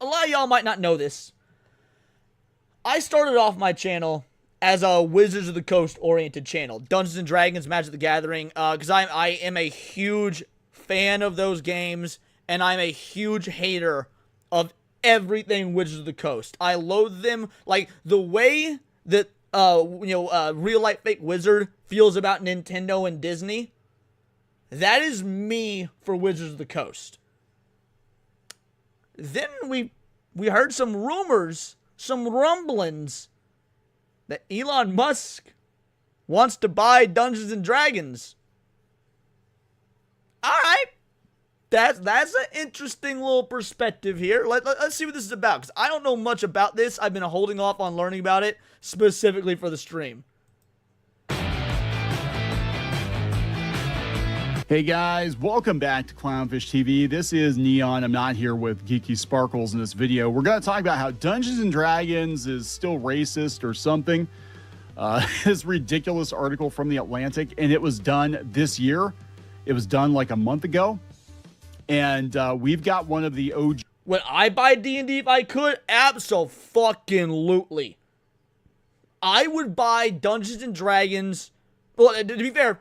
lot of y'all might not know this. I started off my channel as a Wizards of the Coast oriented channel. Dungeons & Dragons, Magic the Gathering, because I am a huge fan of those games, and I'm a huge hater of everything Wizards of the Coast. I loathe them. Like, the way that, real-life fake wizard feels about Nintendo and Disney, that is me for Wizards of the Coast. Then we heard some rumors, some rumblings, that Elon Musk wants to buy Dungeons & Dragons. Alright. That's an interesting little perspective here. Let's see what this is about, because I don't know much about this. I've been holding off on learning about it specifically for the stream. Hey guys, welcome back to Clownfish TV. This is Neon. I'm not here with Geeky Sparkles in this video. We're going to talk about how Dungeons & Dragons is still racist or something. This ridiculous article from The Atlantic, and it was done this year. It was done like a month ago. And we've got one of the OG. Would I buy D&D if I could? Abso-fucking-lutely. I would buy Dungeons & Dragons. Well, to be fair,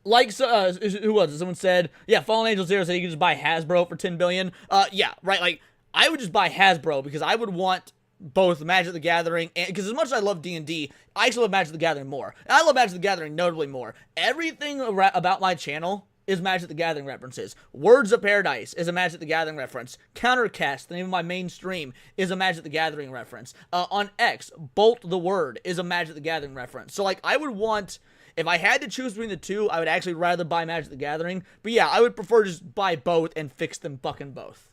like, who was it? Someone said, yeah, Fallen Angel Zero said you could just buy Hasbro for $10 billion. Yeah, right, like, I would just buy Hasbro because I would want both Magic the Gathering, and because as much as I love D&D, I actually love Magic the Gathering more. And I love Magic the Gathering notably more. Everything about my channel is Magic the Gathering references. Words of Paradise is a Magic the Gathering reference. Countercast, the name of my main stream, is a Magic the Gathering reference. On X, Bolt the Word is a Magic the Gathering reference. So, like, I would want... If I had to choose between the two, I would actually rather buy Magic the Gathering. But yeah, I would prefer to just buy both and fix them fucking both.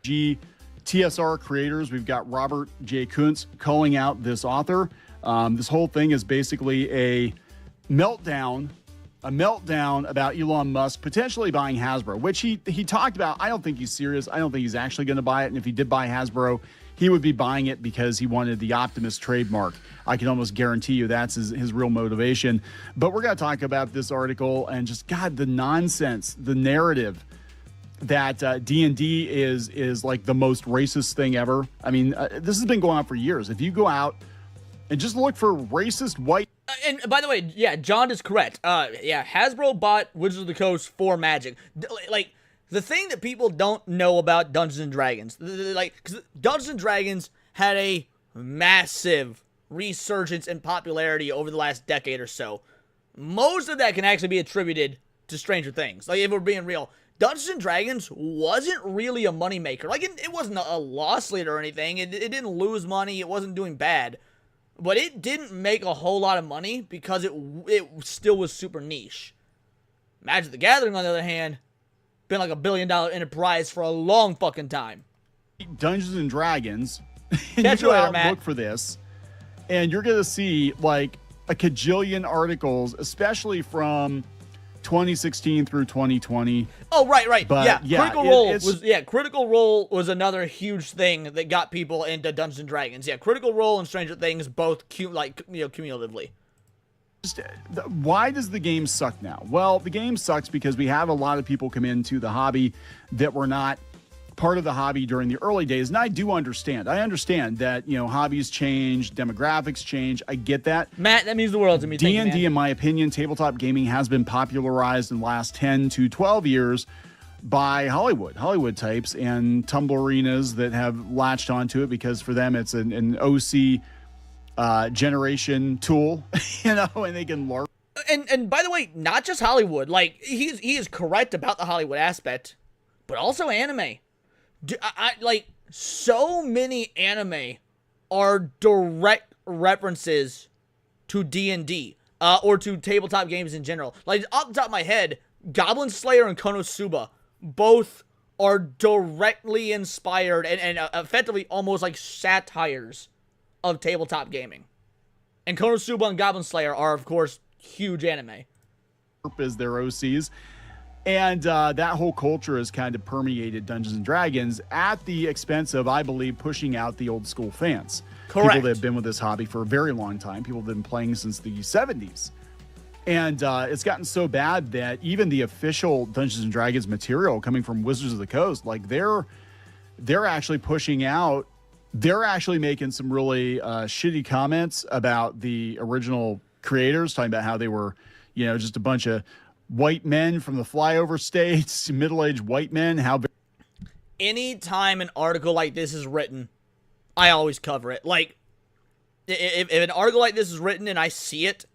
TSR creators, we've got Robert J. Kuntz calling out this author. This whole thing is basically a meltdown about Elon Musk potentially buying Hasbro, which he talked about. I don't think he's serious. I don't think he's actually going to buy it. And if he did buy Hasbro, he would be buying it because he wanted the Optimus trademark. I can almost guarantee you that's his real motivation. But we're going to talk about this article and just, God, the nonsense, the narrative that D&D is like the most racist thing ever. I mean, this has been going on for years. If you go out and just look for racist white... And by the way, yeah, John is correct. Yeah, Hasbro bought Wizards of the Coast for Magic. Like... The thing that people don't know about Dungeons & Dragons, like, because Dungeons & Dragons had a massive resurgence in popularity over the last decade or so. Most of that can actually be attributed to Stranger Things. Like, if we're being real, Dungeons & Dragons wasn't really a moneymaker. Like, it wasn't a loss leader or anything. It didn't lose money. It wasn't doing bad. But it didn't make a whole lot of money because it still was super niche. Magic the Gathering, on the other hand, been like $1 billion enterprise for a long fucking time. Dungeons and Dragons. And Catch you you go later, out and Matt. look for this, and you're gonna see like a cajillion articles, especially from 2016 through 2020. Oh, right. But, yeah, Critical Role was another huge thing that got people into Dungeons and Dragons. Yeah, Critical Role and Stranger Things both cumulatively. Why does the game suck now? Well, the game sucks because we have a lot of people come into the hobby that were not part of the hobby during the early days. And I do understand. I understand that, hobbies change, demographics change. I get that. Matt, that means the world to me. D&D, in my opinion, tabletop gaming has been popularized in the last 10 to 12 years by Hollywood types and Tumblerinas that have latched onto it because for them it's an OC generation tool, and they can learn. And by the way, not just Hollywood. Like, he is correct about the Hollywood aspect, but also anime. Like, so many anime are direct references to D&D, or to tabletop games in general. Like, off the top of my head, Goblin Slayer and Konosuba both are directly inspired and effectively almost like satires of tabletop gaming. And Konosuba and Goblin Slayer are, of course, huge anime. As their OCs. And that whole culture has kind of permeated Dungeons & Dragons at the expense of, I believe, pushing out the old school fans. Correct. People that have been with this hobby for a very long time. People that have been playing since the 70s. And it's gotten so bad that even the official Dungeons & Dragons material coming from Wizards of the Coast, like they're they're actually pushing out. They're actually making some really shitty comments about the original creators, talking about how they were, just a bunch of white men from the flyover states, middle-aged white men. Anytime an article like this is written, I always cover it. Like, if an article like this is written and I see it,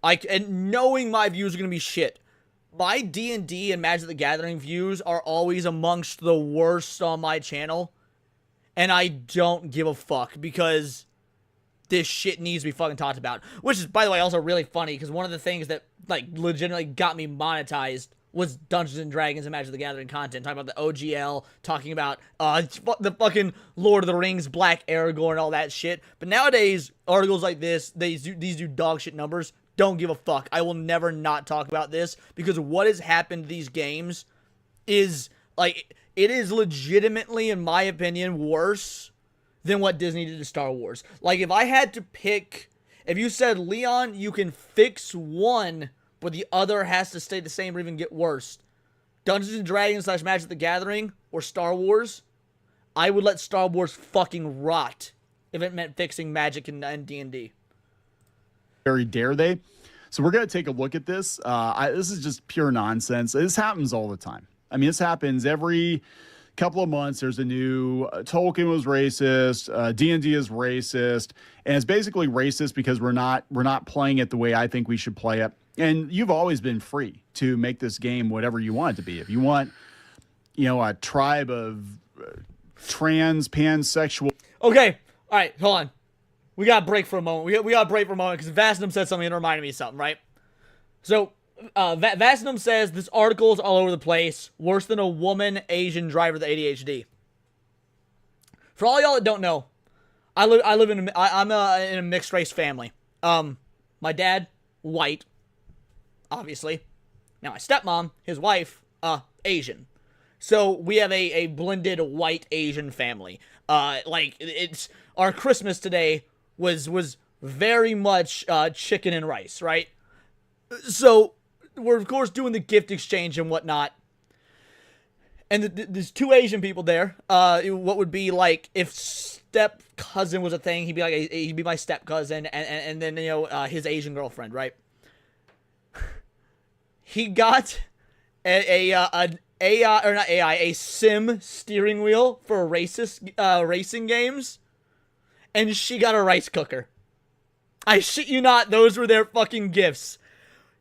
and knowing my views are going to be shit, my D&D and Magic the Gathering views are always amongst the worst on my channel, and I don't give a fuck, because this shit needs to be fucking talked about. Which is, by the way, also really funny, because one of the things that, like, legitimately got me monetized was Dungeons and Dragons and Magic the Gathering content, talking about the OGL, talking about the fucking Lord of the Rings, Black Aragorn, and all that shit. But nowadays, articles like this, these do dog shit numbers. Don't give a fuck. I will never not talk about this, because what has happened to these games is, like, it is legitimately, in my opinion, worse than what Disney did to Star Wars. Like, if I had to pick, if you said, Leon, you can fix one, but the other has to stay the same or even get worse, Dungeons and Dragons / Magic the Gathering or Star Wars, I would let Star Wars fucking rot if it meant fixing Magic and D&D. Very dare they? So we're going to take a look at this. This is just pure nonsense. This happens all the time. I mean, this happens every couple of months. There's a new Tolkien was racist, D&D is racist, and it's basically racist because we're not playing it the way I think we should play it. And you've always been free to make this game whatever you want it to be. If you want, a tribe of trans pansexual. Okay, all right, hold on. We got to break for a moment. We got to break for a moment, because Vassnum said something that reminded me of something, right? So, Vassnum says this article is all over the place. Worse than a woman Asian driver with ADHD. For all y'all that don't know, I'm in a mixed race family. My dad, white, obviously. Now my stepmom, his wife, Asian. So we have a blended white Asian family. It's our Christmas today was very much chicken and rice, right? So we're of course doing the gift exchange and whatnot. And there's two Asian people there. What would be like if step cousin was a thing? He'd be my step cousin, and then his Asian girlfriend, right? He got a sim steering wheel for racing games, and she got a rice cooker. I shit you not, those were their fucking gifts.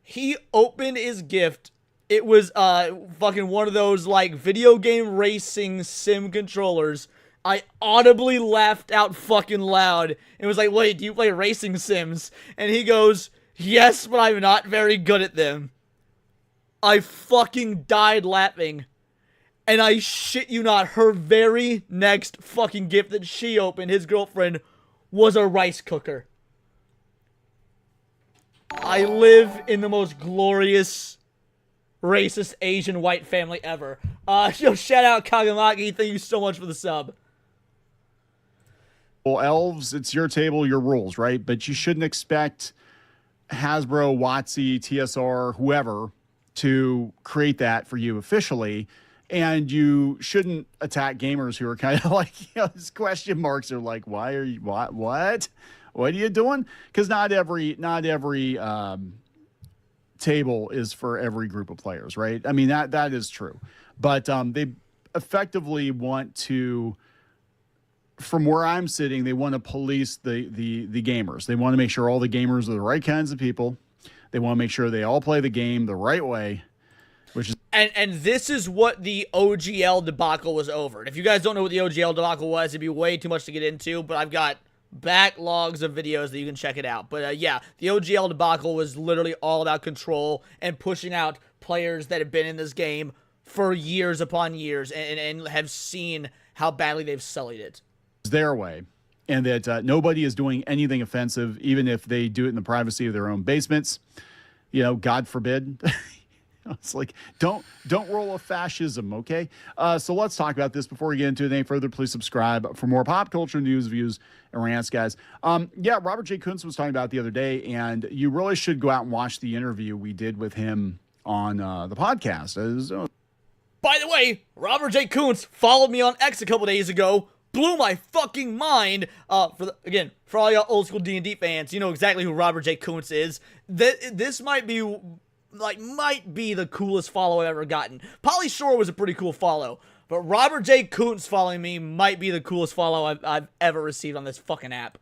He opened his gift. It was fucking one of those like video game racing sim controllers. I audibly laughed out fucking loud. It was like, wait, do you play racing sims? And he goes, yes, but I'm not very good at them. I fucking died laughing. And I shit you not, her very next fucking gift that she opened, his girlfriend, was a rice cooker. I live in the most glorious, racist Asian white family ever. Shout out Kagamaki, thank you so much for the sub. Well, elves, it's your table, your rules, right? But you shouldn't expect Hasbro, WotC, TSR, whoever, to create that for you officially. And you shouldn't attack gamers who are kind of like, these question marks are like, why are you, what are you doing? Because not every table is for every group of players, right? I mean, that is true. But they effectively want to, from where I'm sitting, they want to police the gamers. They want to make sure all the gamers are the right kinds of people. They want to make sure they all play the game the right way, which is... And this is what the OGL debacle was over. And if you guys don't know what the OGL debacle was, it'd be way too much to get into, but I've got backlogs of videos that you can check it out. But yeah, the OGL debacle was literally all about control and pushing out players that have been in this game for years upon years and have seen how badly they've sullied it. Their way, and that nobody is doing anything offensive, even if they do it in the privacy of their own basements. God forbid. It's like, don't roll a fascism, okay? So let's talk about this. Before we get into it any further, please subscribe for more pop culture news, views, and rants, guys. Yeah, Robert J. Kuntz was talking about it the other day, and you really should go out and watch the interview we did with him on the podcast. By the way, Robert J. Kuntz followed me on X a couple days ago. Blew my fucking mind. For all y'all old school D&D fans, you know exactly who Robert J. Kuntz is. This might be the coolest follow I've ever gotten. Pauly Shore was a pretty cool follow, but Robert J. Kuntz following me might be the coolest follow I've ever received on this fucking app.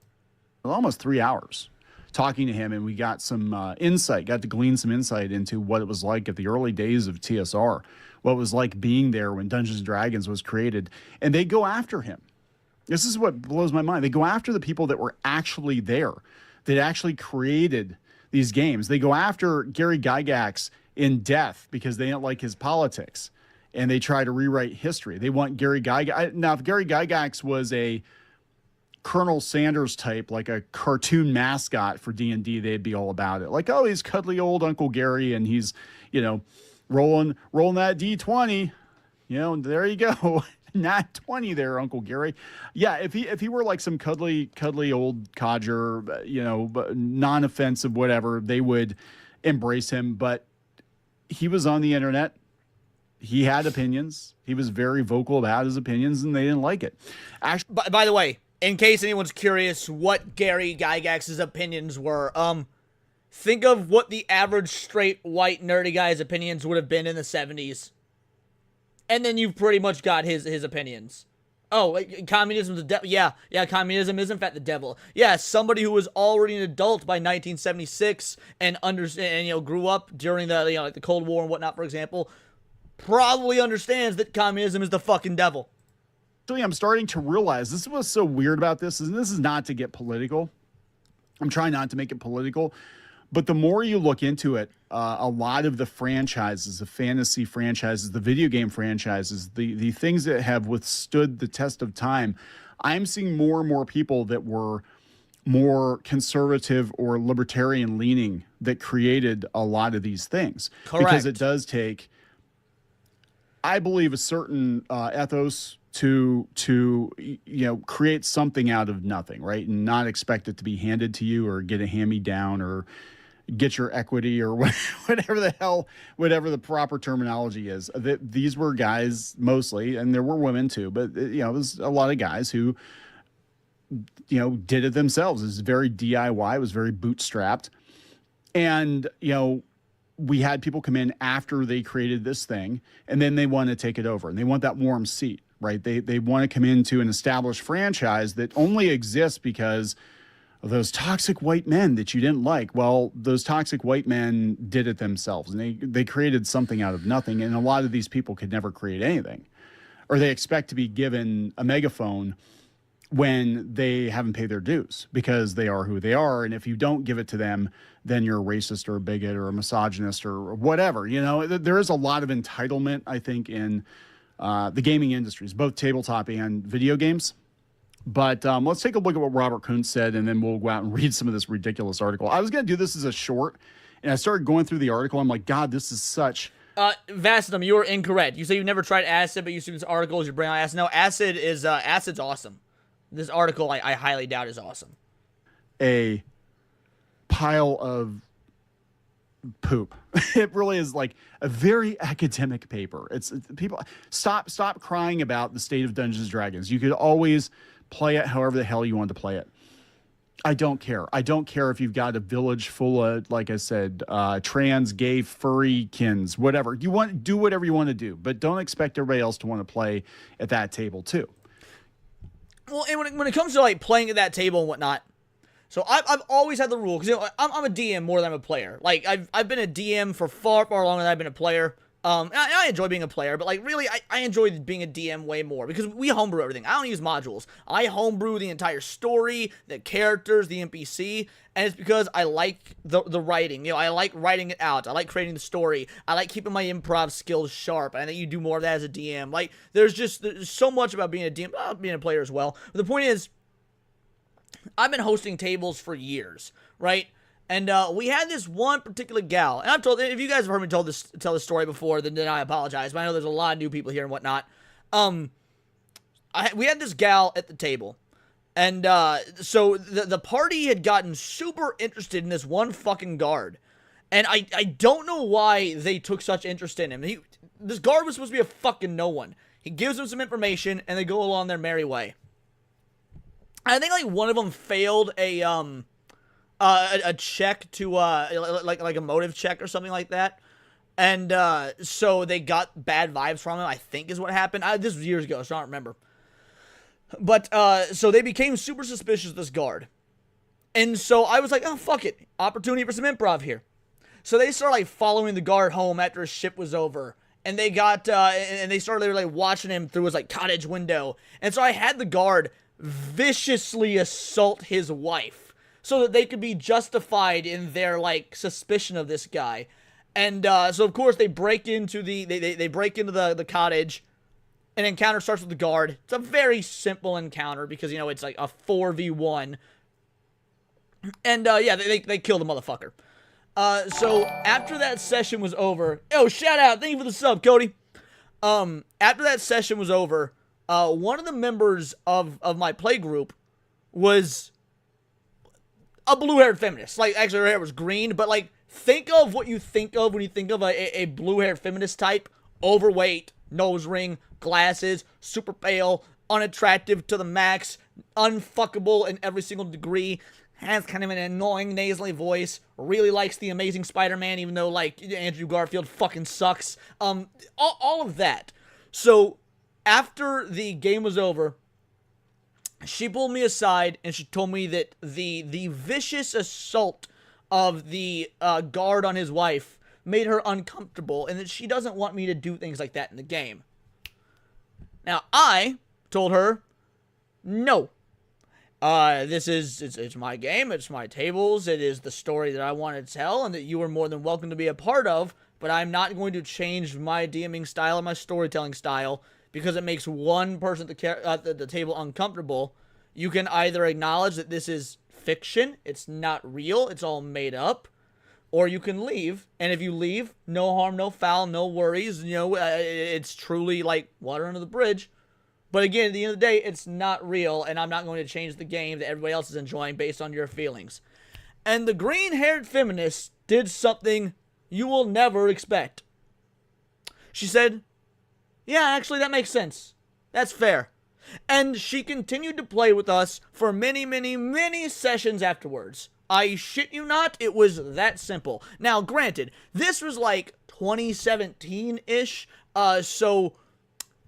Almost 3 hours talking to him, and we got some got to glean some insight into what it was like at the early days of TSR, what it was like being there when Dungeons & Dragons was created. And they go after him. This is what blows my mind. They go after the people that were actually there, that actually created these games. They go after Gary Gygax in death because they don't like his politics, and they try to rewrite history. They want Gary Gygax. Now, if Gary Gygax was a Colonel Sanders type, like a cartoon mascot for D&D, they'd be all about it. Like, oh, he's cuddly old Uncle Gary, and he's, rolling that D20. There you go. Not 20 there, Uncle Gary. Yeah, if he were like some cuddly old codger, non-offensive, whatever, they would embrace him. But he was on the internet. He had opinions. He was very vocal about his opinions, and they didn't like it. Actually, by the way, in case anyone's curious what Gary Gygax's opinions were, think of what the average straight white nerdy guy's opinions would have been in the 70s. And then you've pretty much got his opinions. Oh, communism's the devil. Yeah, communism is in fact the devil. Yeah, somebody who was already an adult by 1976 and grew up during the like the Cold War and whatnot, for example, probably understands that communism is the fucking devil. Actually, I'm starting to realize this is what's so weird about this, and this is not to get political. I'm trying not to make it political. But the more you look into it, a lot of the franchises, the fantasy franchises, the video game franchises, the things that have withstood the test of time, I'm seeing more and more people that were more conservative or libertarian leaning that created a lot of these things. Correct. Because it does take, I believe, a certain ethos to create something out of nothing, right? And not expect it to be handed to you or get a hand-me-down or get your equity or whatever the proper terminology is. These were guys mostly, and there were women too, but it was a lot of guys who did it themselves. It was very DIY. It was very bootstrapped. And we had people come in after they created this thing, and then they want to take it over, and they want that warm seat, right? They want to come into an established franchise that only exists because of those toxic white men that you didn't like. Well, those toxic white men did it themselves, and they created something out of nothing. And a lot of these people could never create anything, or they expect to be given a megaphone when they haven't paid their dues because they are who they are. And if you don't give it to them, then you're a racist or a bigot or a misogynist or whatever. There is a lot of entitlement, I think, in the gaming industries, both tabletop and video games. But let's take a look at what Robert Kuntz said, and then we'll go out and read some of this ridiculous article. I was going to do this as a short, and I started going through the article. I'm like, God, this is such... Vastum, you are incorrect. You say you've never tried acid, but you see this article as your brain on acid. No, acid's awesome. This article, I highly doubt, is awesome. A pile of poop. It really is like a very academic paper. It's people stop crying about the state of Dungeons & Dragons. You could always play it however the hell you want to play it. I don't care. I don't care if you've got a village full of, like I said, trans, gay, furry-kins, whatever. You want do whatever you want to do, but don't expect everybody else to want to play at that table too. Well, and when it comes to like playing at that table and whatnot, so I've always had the rule, because I'm a DM more than I'm a player. Like I've been a DM for far longer than I've been a player. I enjoy being a player, but like really, I enjoy being a DM way more because we homebrew everything. I don't use modules. I homebrew the entire story, the characters, the NPC, and it's because I like the writing. I like writing it out. I like creating the story. I like keeping my improv skills sharp. And I think you do more of that as a DM. Like there's so much about being a DM, being a player as well. But the point is, I've been hosting tables for years, right? And we had this one particular gal, and I've told, if you guys have heard me tell this story before, then I apologize, but I know there's a lot of new people here and whatnot. We had this gal at the table, and so the party had gotten super interested in this one fucking guard, and I don't know why they took such interest in him. this guard was supposed to be a fucking no one. He gives them some information, and they go along their merry way. I think like one of them failed a check to like a motive check or something like that, and so they got bad vibes from him. I think is what happened. This was years ago, so I don't remember. But so they became super suspicious of this guard, and so I was like, oh fuck it, opportunity for some improv here. So they started like following the guard home after his shift was over, and they got and they started like watching him through his like cottage window, and so I had the guard viciously assault his wife so that they could be justified in their like suspicion of this guy. And so of course they break into they break into the cottage. An encounter starts with the guard. It's a very simple encounter because, you know, it's like a 4v1. And yeah, they kill the motherfucker. So after that session was over, shout out, thank you for the sub, Cody. After that session was over, one of the members of my play group was a blue-haired feminist. Like, actually her hair was green, but like, think of what you think of when you think of a blue-haired feminist type. Overweight, nose ring, glasses, super pale, unattractive to the max, unfuckable in every single degree, has kind of an annoying nasally voice, really likes The Amazing Spider-Man even though, like, Andrew Garfield fucking sucks. All of that. So, after the game was over, she pulled me aside and she told me that the vicious assault of the guard on his wife made her uncomfortable and that she doesn't want me to do things like that in the game. Now, I told her, no. It's my game, it's my tables, it is the story that I want to tell and that you are more than welcome to be a part of, but I'm not going to change my DMing style or my storytelling style because it makes one person at the table uncomfortable. You can either acknowledge that this is fiction, it's not real, it's all made up, or you can leave, and if you leave, no harm, no foul, no worries, you know, it's truly like water under the bridge. But again, at the end of the day, it's not real, and I'm not going to change the game that everybody else is enjoying based on your feelings. And the green-haired feminist did something you will never expect. She said, yeah, actually, that makes sense. That's fair. And she continued to play with us for many, many, many sessions afterwards. I shit you not, it was that simple. Now, granted, this was like 2017-ish, so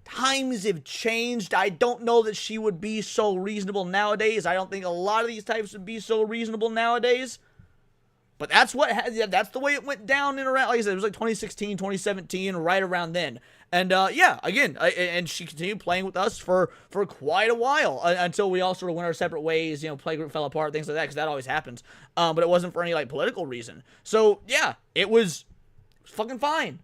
times have changed. I don't know that she would be so reasonable nowadays. I don't think a lot of these types would be so reasonable nowadays. But that's the way it went down and around. Like I said, it was like 2016, 2017, right around then. And yeah, again, and she continued playing with us for quite a while until we all sort of went our separate ways. You know, playgroup fell apart, things like that, because that always happens. But it wasn't for any like political reason. So yeah, it was fucking fine.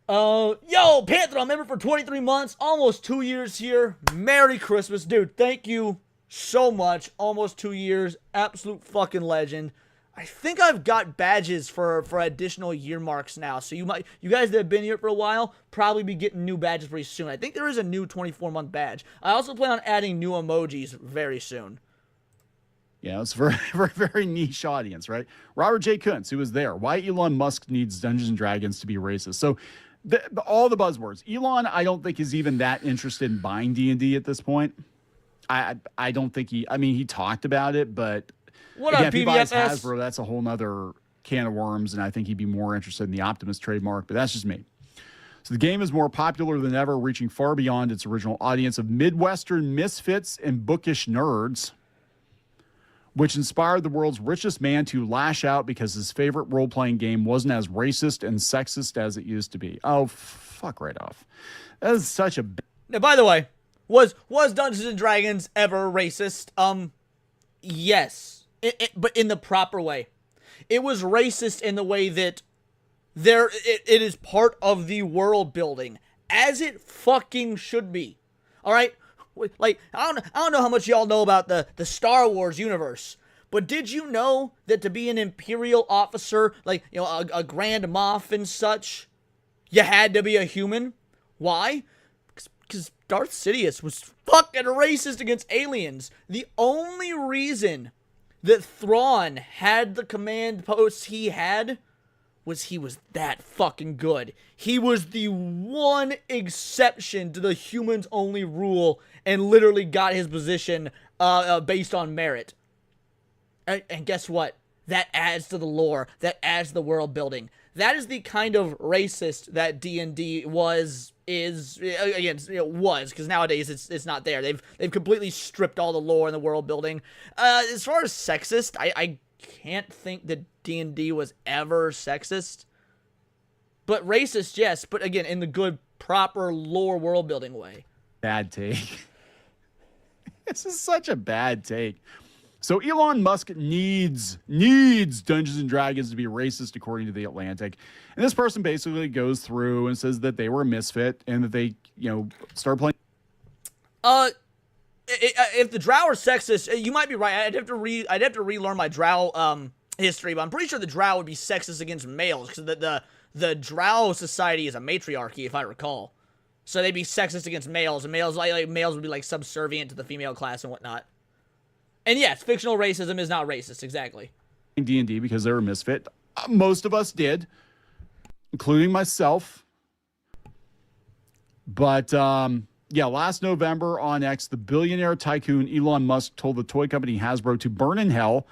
Yo, Panther, I'm member for 23 months, almost 2 years here. Merry Christmas, dude. Thank you so much. Almost 2 years. Absolute fucking legend. I think I've got badges for additional year marks now. So you guys that have been here for a while, probably be getting new badges pretty soon. I think there is a new 24-month badge. I also plan on adding new emojis very soon. Yeah, it's a very, very, very niche audience, right? Robert J. Kuntz, who was there. Why Elon Musk needs Dungeons & Dragons to be racist. So all the buzzwords. Elon, I don't think is even that interested in buying D&D at this point. I don't think he talked about it, but what again, up, if he buys PBFS? Hasbro, that's a whole nother can of worms, and I think he'd be more interested in the Optimus trademark, but that's just me. So the game is more popular than ever, reaching far beyond its original audience of Midwestern misfits and bookish nerds, which inspired the world's richest man to lash out because his favorite role-playing game wasn't as racist and sexist as it used to be. Oh, fuck right off. That is such a... Now, by the way, was Dungeons & Dragons ever racist? Yes. But in the proper way. It was racist in the way that it is part of the world building, as it fucking should be. All right? Like, I don't know how much y'all know about the Star Wars universe, but did you know that to be an Imperial officer, like, you know, a Grand Moff and such, you had to be a human? Why? Because Darth Sidious was fucking racist against aliens. The only reason that Thrawn had the command posts he had was he was that fucking good. He was the one exception to the humans only rule and literally got his position based on merit. And guess what? That adds to the lore. That adds to the world building. That is the kind of racist that D&D was, because nowadays it's not there. They've completely stripped all the lore and the world building. As far as sexist, I can't think that D&D was ever sexist. But racist, yes. But again, in the good, proper lore world building way. Bad take. This is such a bad take. So Elon Musk needs Dungeons and Dragons to be racist, according to The Atlantic. And this person basically goes through and says that they were a misfit and that they, started playing. If the Drow are sexist, you might be right. I'd have to relearn my Drow history, but I'm pretty sure the Drow would be sexist against males because the Drow society is a matriarchy, if I recall. So they'd be sexist against males, and males would be like subservient to the female class and whatnot. And yes, fictional racism is not racist, exactly. D&D because they were a misfit. Most of us did, including myself. But last November on X, the billionaire tycoon Elon Musk told the toy company Hasbro to burn in hell.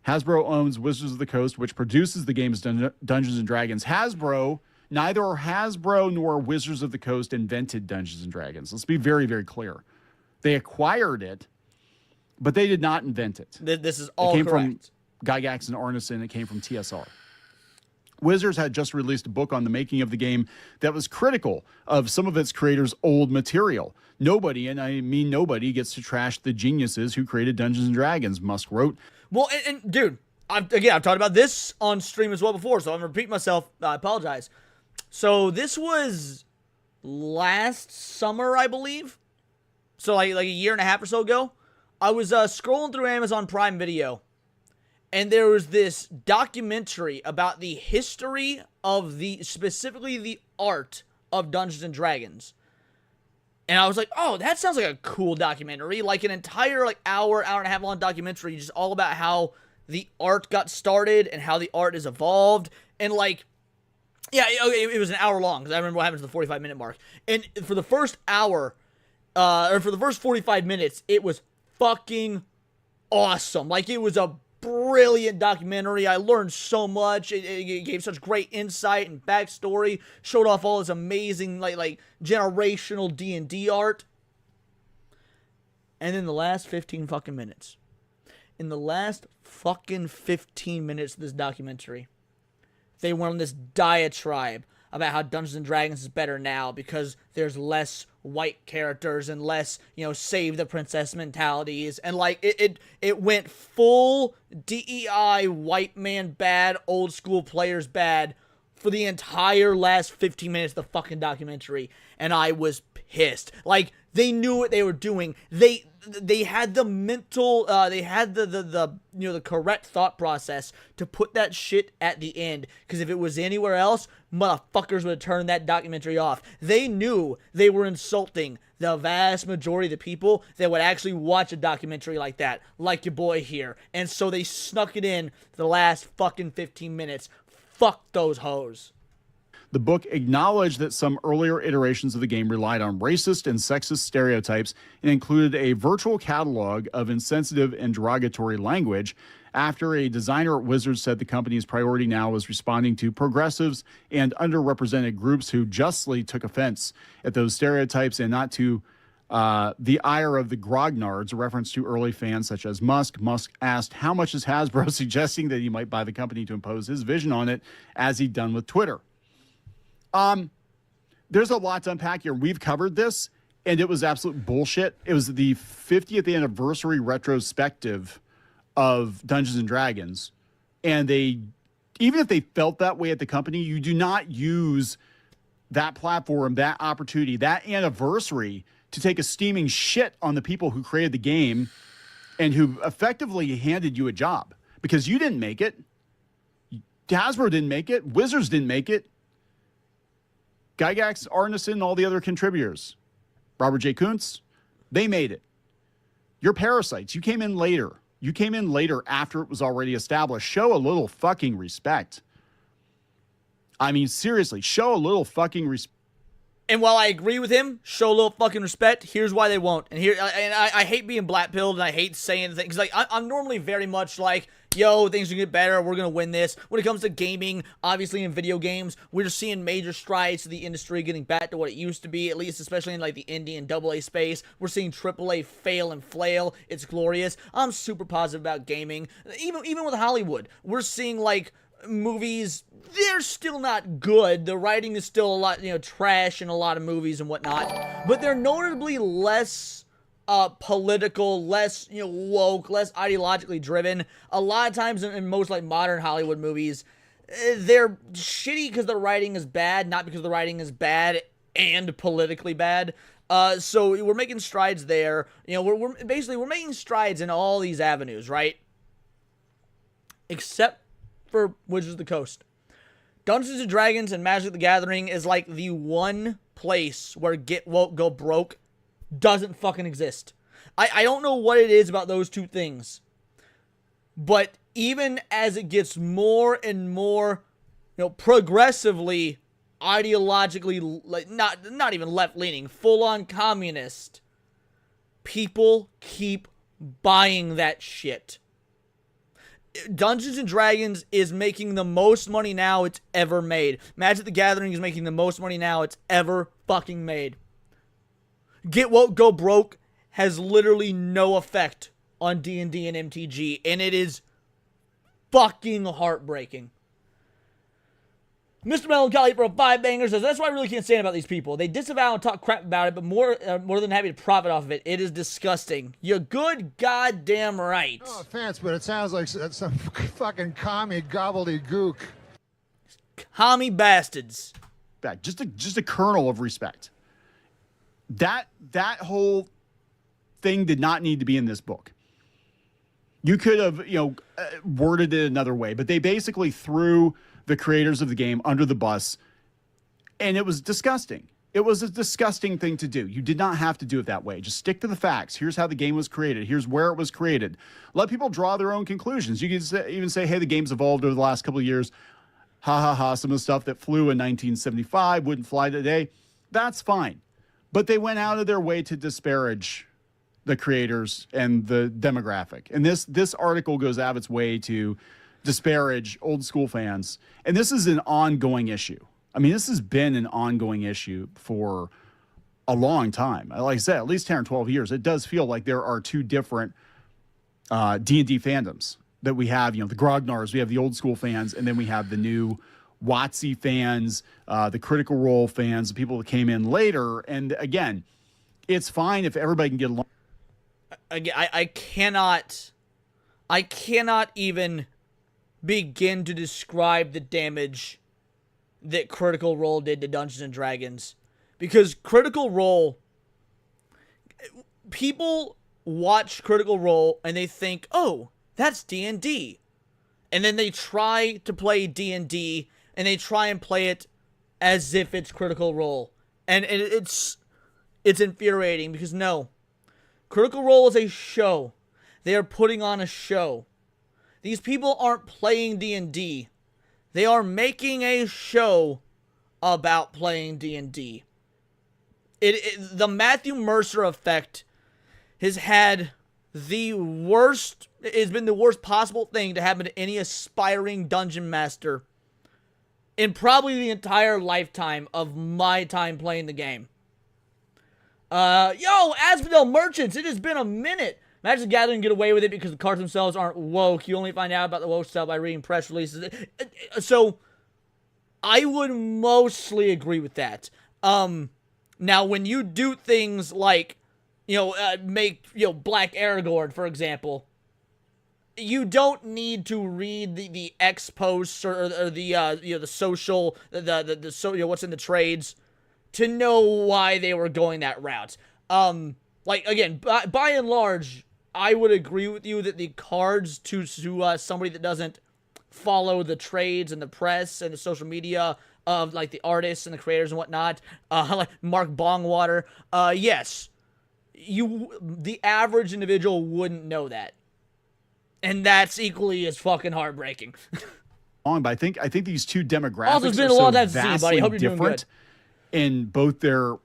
Hasbro owns Wizards of the Coast, which produces the games Dungeons and Dragons. Neither Hasbro nor Wizards of the Coast invented Dungeons and Dragons. Let's be very, very clear. They acquired it, but they did not invent it. This is all correct. It came from Gygax and Arneson. It came from TSR. Wizards had just released a book on the making of the game that was critical of some of its creators' old material. Nobody, and I mean nobody, gets to trash the geniuses who created Dungeons and Dragons, Musk wrote. Well, and dude, I've talked about this on stream as well before, so I'm going to repeat myself. I apologize. So this was last summer, I believe. So like a year and a half or so ago. I was scrolling through Amazon Prime Video, and there was this documentary about the history of specifically the art of Dungeons and Dragons. And I was like, oh, that sounds like a cool documentary. Like an entire hour and a half long documentary just all about how the art got started and how the art has evolved. And it was an hour long because I remember what happened to the 45-minute mark. And for the first hour, or for the first 45 minutes, it was fucking awesome. It was a brilliant documentary. I learned so much. It gave such great insight and backstory. Showed off all this amazing generational D&D art. And then the last 15 fucking minutes. In the last fucking 15 minutes of this documentary, they went on this diatribe about how Dungeons and Dragons is better now because there's less white characters and less, save the princess mentalities. And it went full DEI, white man bad, old school players bad for the entire last 15 minutes of the fucking documentary. And I was pissed. They knew what they were doing. They had the mental, they had the correct thought process to put that shit at the end. Because if it was anywhere else, motherfuckers would have turned that documentary off. They knew they were insulting the vast majority of the people that would actually watch a documentary like that, like your boy here. And so they snuck it in the last fucking 15 minutes. Fuck those hoes. The book acknowledged that some earlier iterations of the game relied on racist and sexist stereotypes and included a virtual catalog of insensitive and derogatory language after a designer at Wizards said the company's priority now was responding to progressives and underrepresented groups who justly took offense at those stereotypes and not to the ire of the grognards, a reference to early fans such as Musk. Musk asked, how much is Hasbro, suggesting that he might buy the company to impose his vision on it, as he'd done with Twitter. There's a lot to unpack here. We've covered this, and it was absolute bullshit. It was the 50th anniversary retrospective of Dungeons and Dragons, and even if they felt that way at the company, you do not use that platform, that opportunity, that anniversary to take a steaming shit on the people who created the game and who effectively handed you a job, because you didn't make it. Hasbro didn't make it. Wizards didn't make it. Gygax, Arneson, all the other contributors, Robert J. Kuntz, they made it. You're parasites. You came in later. You came in later after it was already established. Show a little fucking respect. I mean, seriously, show a little fucking respect. And while I agree with him, show a little fucking respect, here's why they won't. And I hate being black-pilled, and I hate saying things. Like, I'm normally very much like, yo, things are going to get better, we're going to win this. When it comes to gaming, obviously in video games, we're just seeing major strides to the industry getting back to what it used to be, at least especially in, like, the indie and AA space. We're seeing AAA fail and flail. It's glorious. I'm super positive about gaming. Even with Hollywood, we're seeing, like, movies, they're still not good. The writing is still a lot, trash in a lot of movies and whatnot. But they're notably less political, less, woke, less ideologically driven. A lot of times in most, like, modern Hollywood movies, they're shitty because the writing is bad, not because the writing is bad and politically bad. So we're making strides there. We're making strides in all these avenues, right? Except for Wizards of the Coast. Dungeons & Dragons and Magic the Gathering is like the one place where get woke, go broke doesn't fucking exist. I don't know what it is about those two things, but even as it gets more and more, progressively, ideologically, like not even left-leaning, full-on communist, people keep buying that shit. Dungeons & Dragons is making the most money now it's ever made. Magic the Gathering is making the most money now it's ever fucking made. Get woke, go broke has literally no effect on D&D and MTG, and it is fucking heartbreaking. Mr. Melancholy for a 5-banger says, that's why I really can't stand about these people. They disavow and talk crap about it, but more than happy to profit off of it. It is disgusting. You're good goddamn right. No offense, but it sounds like some fucking commie gobbledygook. Commie bastards. Just a kernel of respect. That whole thing did not need to be in this book. You could have, worded it another way, but they basically threw the creators of the game under the bus, and it was disgusting. It was a disgusting thing to do. You did not have to do it that way. Just stick to the facts. Here's how the game was created. Here's where it was created. Let people draw their own conclusions. You can even say, hey, the game's evolved over the last couple of years. Ha ha ha. Some of the stuff that flew in 1975 wouldn't fly today. That's fine. But they went out of their way to disparage the creators and the demographic. And this article goes out of its way to disparage old school fans. And this is an ongoing issue. I mean, this has been an ongoing issue for a long time. Like I said, at least 10 or 12 years. It does feel like there are two different D&D fandoms that we have. The Grognars, we have the old school fans, and then we have the new WotC fans, the Critical Role fans, the people that came in later. And again, it's fine if everybody can get along. Again, I cannot even begin to describe the damage that Critical Role did to Dungeons and Dragons. Because Critical Role, people watch Critical Role and they think, oh, that's D&D. And then they try to play D&D and they try and play it as if it's Critical Role. And it's infuriating because no. Critical Role is a show. They are putting on a show. These people aren't playing D&D. They are making a show about playing D&D. The Matthew Mercer effect has had the worst, it's been the worst possible thing to happen to any aspiring dungeon master in probably the entire lifetime of my time playing the game. Asphodel Merchants, it has been a minute. Magic the Gathering get away with it because the cards themselves aren't woke. You only find out about the woke stuff by reading press releases. So, I would mostly agree with that. Now, when you do things like, make, Black Aragorn, for example, you don't need to read the X posts or the social, what's in the trades to know why they were going that route. Again, by and large, I would agree with you that the cards to somebody that doesn't follow the trades and the press and the social media of, like, the artists and the creators and whatnot, like Mark Bongwater, yes, the average individual wouldn't know that. And that's equally as fucking heartbreaking. But I think these two demographics Also, it's been are a long so time to see you, buddy. vastly Hope you're doing different in both their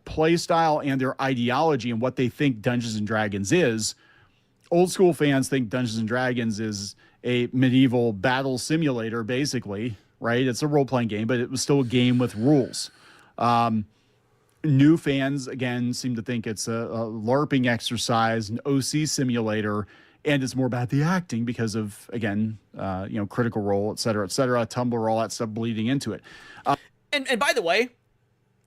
play style and their ideology and what they think Dungeons and Dragons is. Old school fans think Dungeons and Dragons is a medieval battle simulator, basically, right? It's a role-playing game, but it was still a game with rules. New fans, again, seem to think it's a LARPing exercise, an OC simulator, and it's more about the acting because of, again, Critical Role, et cetera, Tumblr, all that stuff bleeding into it. And by the way,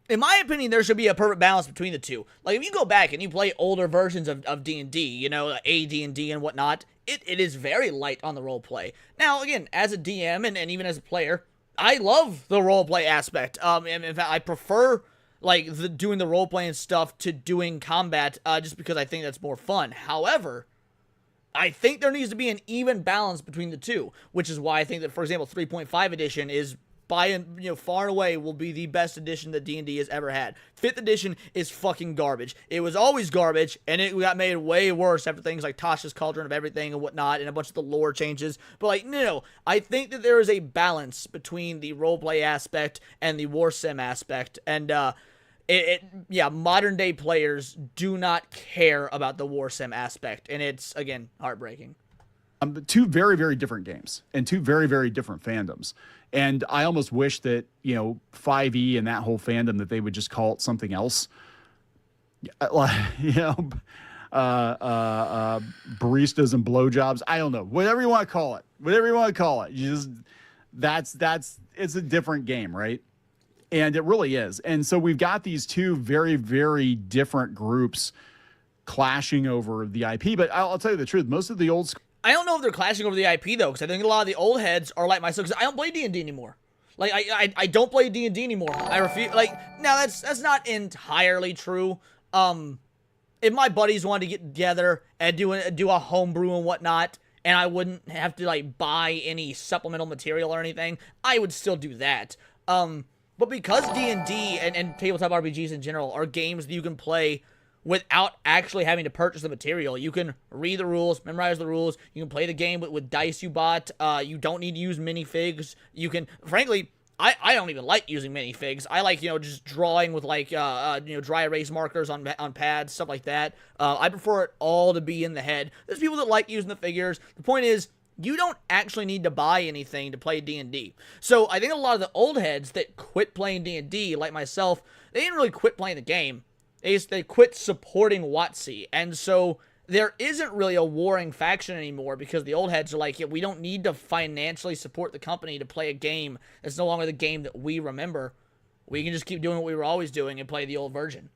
in my opinion, there should be a perfect balance between the two. Like, if you go back and you play older versions of D&D, AD&D and whatnot, it is very light on the role play. Now, again, as a DM and even as a player, I love the role play aspect. In fact, I prefer doing the role playing stuff to doing combat, just because I think that's more fun. However, I think there needs to be an even balance between the two, which is why I think that, for example, 3.5 edition is far and away will be the best edition that D&D has ever had. 5th edition is fucking garbage. It was always garbage, and it got made way worse after things like Tasha's Cauldron of Everything and whatnot, and a bunch of the lore changes. But no, I think that there is a balance between the roleplay aspect and the war sim aspect, and modern day players do not care about the war sim aspect, and it's, again, heartbreaking. Two very, very different games and two very, very different fandoms. And I almost wish that, 5e and that whole fandom, that they would just call it something else. Baristas and blowjobs. I don't know. Whatever you want to call it. It's a different game, right? And it really is. And so we've got these two very, very different groups clashing over the IP. But I'll tell you the truth. Most of the old school. I don't know if they're clashing over the IP, though, because I think a lot of the old heads are like myself, because I don't play D&D anymore. I don't play D&D anymore. I refuse. Now, that's not entirely true. If my buddies wanted to get together and do a homebrew and whatnot, and I wouldn't have to, buy any supplemental material or anything, I would still do that. But because D&D and tabletop RPGs in general are games that you can play without actually having to purchase the material. You can read the rules, memorize the rules. You can play the game with dice you bought. You don't need to use minifigs. You can, frankly, I don't even like using minifigs. I like, just drawing with dry erase markers on pads, stuff like that. I prefer it all to be in the head. There's people that like using the figures. The point is, you don't actually need to buy anything to play D&D. So I think a lot of the old heads that quit playing D&D, like myself, they didn't really quit playing the game. They quit supporting WotC, and so there isn't really a warring faction anymore because the old heads are like, yeah, we don't need to financially support the company to play a game that's no longer the game that we remember. We can just keep doing what we were always doing and play the old version.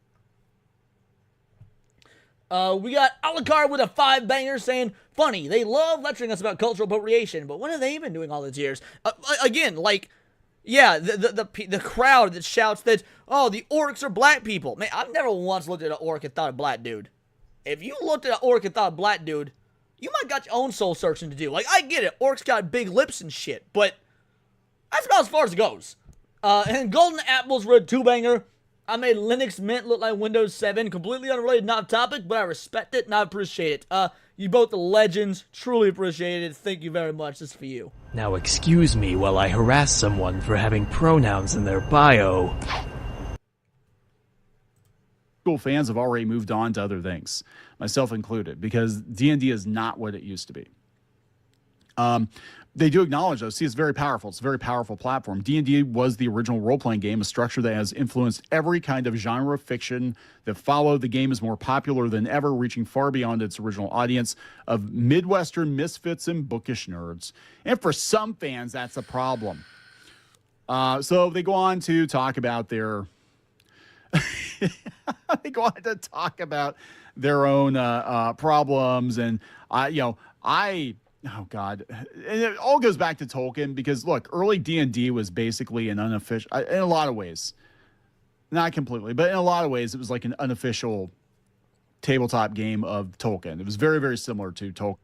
We got Alucard with a 5-banger saying, funny, they love lecturing us about cultural appropriation, but what have they been doing all these years? Yeah, the crowd that shouts that, oh, the orcs are black people. Man, I've never once looked at an orc and thought a black dude. If you looked at an orc and thought a black dude, you might got your own soul searching to do. I get it. Orcs got big lips and shit, but that's about as far as it goes. And Golden Apples were a 2-banger. I made Linux Mint look like Windows 7. Completely unrelated, not topic, but I respect it and I appreciate it. You both are legends. Truly appreciate it. Thank you very much. This is for you. Now excuse me while I harass someone for having pronouns in their bio. School fans have already moved on to other things, myself included, because D&D is not what it used to be. They do acknowledge, though. See, it's very powerful. It's a very powerful platform. D&D was the original role-playing game, a structure that has influenced every kind of genre of fiction that followed. The game is more popular than ever, reaching far beyond its original audience of Midwestern misfits and bookish nerds. And for some fans, that's a problem. So they go on to talk about their... they go on to talk about their own problems. And, oh God. And it all goes back to Tolkien because look, early D&D was basically an unofficial, in a lot of ways, not completely, but in a lot of ways, it was like an unofficial tabletop game of Tolkien. It was very, very similar to Tolkien.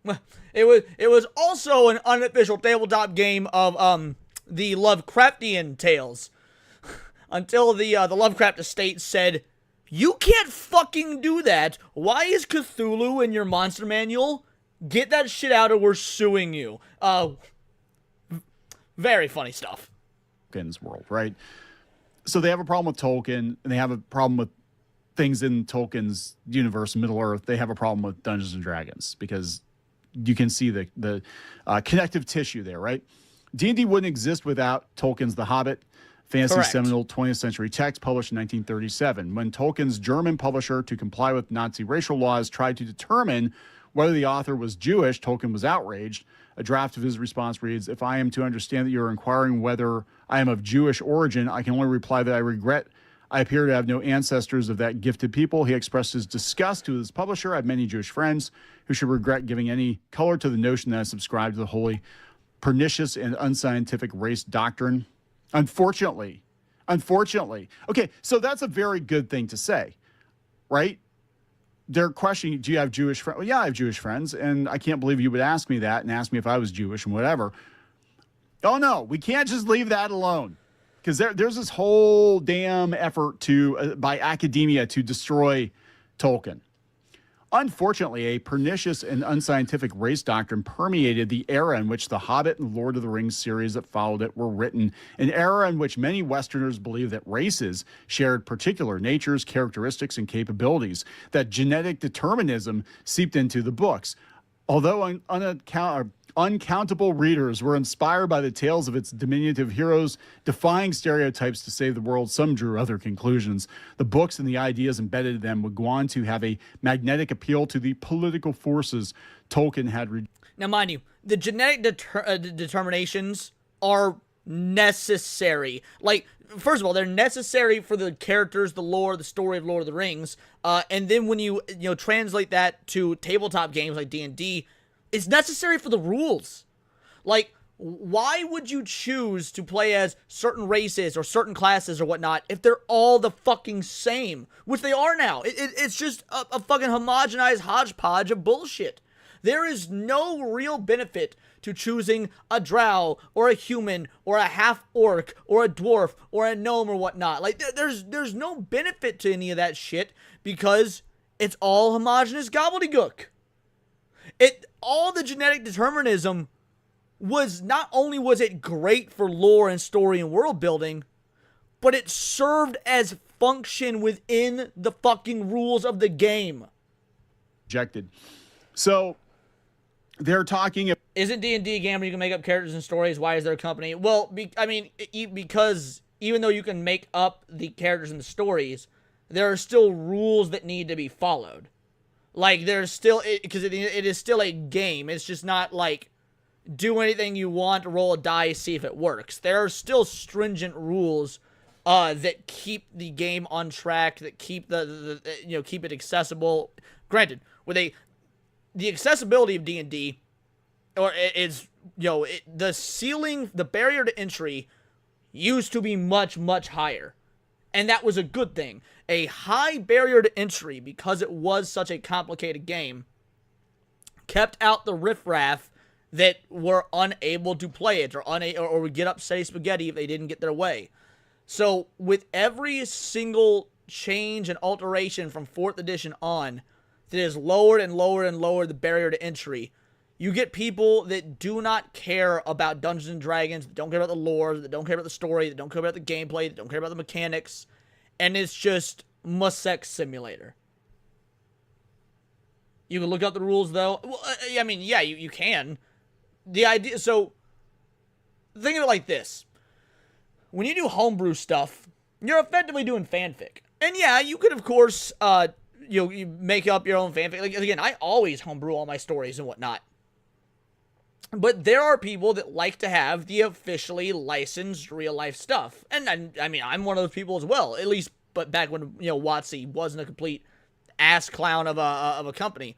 Well, it was also an unofficial tabletop game of the Lovecraftian tales until the Lovecraft estate said, you can't fucking do that. Why is Cthulhu in your monster manual? Get that shit out or we're suing you. Very funny stuff. Tolkien's world, right? So they have a problem with Tolkien, and they have a problem with things in Tolkien's universe, Middle Earth. They have a problem with Dungeons and Dragons because you can see the connective tissue there, right? D&D wouldn't exist without Tolkien's The Hobbit, fantasy Correct. seminal 20th century text published in 1937. When Tolkien's German publisher, to comply with Nazi racial laws, tried to determine whether the author was Jewish, Tolkien was outraged. A draft of his response reads, "If I am to understand that you're inquiring whether I am of Jewish origin, I can only reply that I regret I appear to have no ancestors of that gifted people." He expressed his disgust to his publisher. "I have many Jewish friends who should regret giving any color to the notion that I subscribe to the holy, pernicious, and unscientific race doctrine." Unfortunately. Okay, so that's a very good thing to say, right? They're questioning, do you have Jewish friends? Well, yeah, I have Jewish friends, and I can't believe you would ask me that and ask me if I was Jewish and whatever. Oh, no, we can't just leave that alone, because there's this whole damn effort by academia to destroy Tolkien. Unfortunately, a pernicious and unscientific race doctrine permeated the era in which The Hobbit and Lord of the Rings series that followed it were written, an era in which many Westerners believed that races shared particular natures, characteristics, and capabilities, that genetic determinism seeped into the books. Although uncountable readers were inspired by the tales of its diminutive heroes defying stereotypes to save the world, some drew other conclusions. The books and the ideas embedded in them would go on to have a magnetic appeal to the political forces Tolkien had. Now, mind you, the genetic determinations are necessary. Like, first of all, they're necessary for the characters, the lore, the story of Lord of the Rings. And then when you translate that to tabletop games like D&D, it's necessary for the rules. Like, why would you choose to play as certain races or certain classes or whatnot if they're all the fucking same? Which they are now. It's just a fucking homogenized hodgepodge of bullshit. There is no real benefit to choosing a drow or a human or a half-orc or a dwarf or a gnome or whatnot. Like, there's no benefit to any of that shit because it's all homogenous gobbledygook. All the genetic determinism was, not only was it great for lore and story and world building, but it served as function within the fucking rules of the game. Rejected. So they're talking. Isn't D&D a game where you can make up characters and stories? Why is there a company? Well, because even though you can make up the characters and the stories, there are still rules that need to be followed. Like, there's still, because it is still a game. It's just not like, do anything you want, roll a dice, see if it works. There are still stringent rules that keep the game on track, that keep keep it accessible. Granted, the accessibility of D&D, the ceiling, the barrier to entry used to be much, much higher. And that was a good thing. A high barrier to entry, because it was such a complicated game, kept out the riffraff that were unable to play it or would get upset spaghetti if they didn't get their way. So with every single change and alteration from 4th edition on that is lowered and lowered and lowered the barrier to entry, you get people that do not care about Dungeons and Dragons, that don't care about the lore, that don't care about the story, that don't care about the gameplay, that don't care about the mechanics, and it's just Musex Simulator. You can look up the rules, though. Well, I mean, yeah, you can. The idea, so, think of it like this. When you do homebrew stuff, you're effectively doing fanfic. And yeah, you could, of course, you make up your own fanfic. Like, again, I always homebrew all my stories and whatnot. But there are people that like to have the officially licensed real-life stuff. And, I mean, I'm one of those people as well. At least, but back when, WotC wasn't a complete ass clown of a company.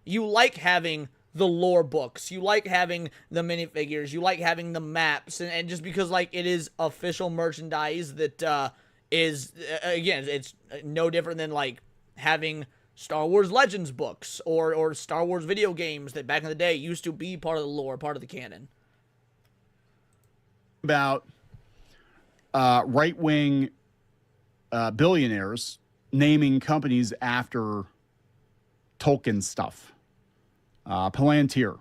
You like having the lore books. You like having the minifigures. You like having the maps. And just because, like, it is official merchandise that is, again, it's no different than, like, having Star Wars Legends books or Star Wars video games that back in the day used to be part of the lore, part of the canon. About right-wing billionaires naming companies after Tolkien stuff. Palantir,